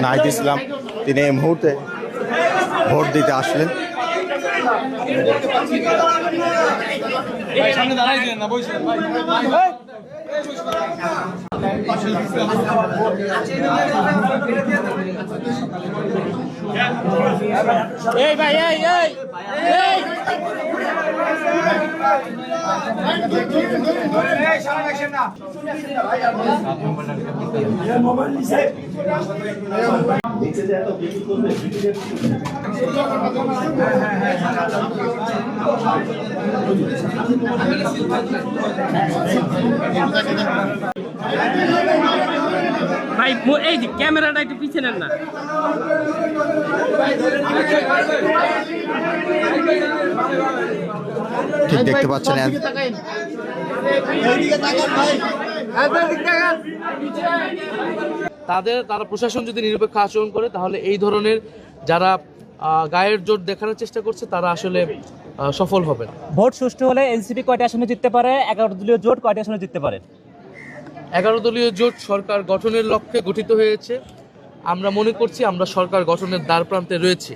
নাহিদ ইসলাম, তিনি এই মুহূর্তে ভোট দিতে আসলেন। এই ভাই এই এই এই ভাই এই যে ক্যামেরাটা একটু পিছিয়ে নেন না। ঠিক দেখতে পাচ্ছেন তারা প্রশাসন যদি নিরপেক্ষ আচরণ করে তাহলে এই ধরনের যারা গায়ের জোর দেখানোর চেষ্টা করছে তারা আসলে সফল হবে না। ভোট সুষ্ঠু হলে এনসিপি কয়টি আসনে জিততে পারে, 11 দলীয় জোট কয়টি আসনে জিততে পারে? 11 দলীয় জোট সরকার গঠনের লক্ষ্যে গঠিত হয়েছে। আমরা মনে করছি আমরা সরকার গঠনের দ্বারপ্রান্তে রয়েছি।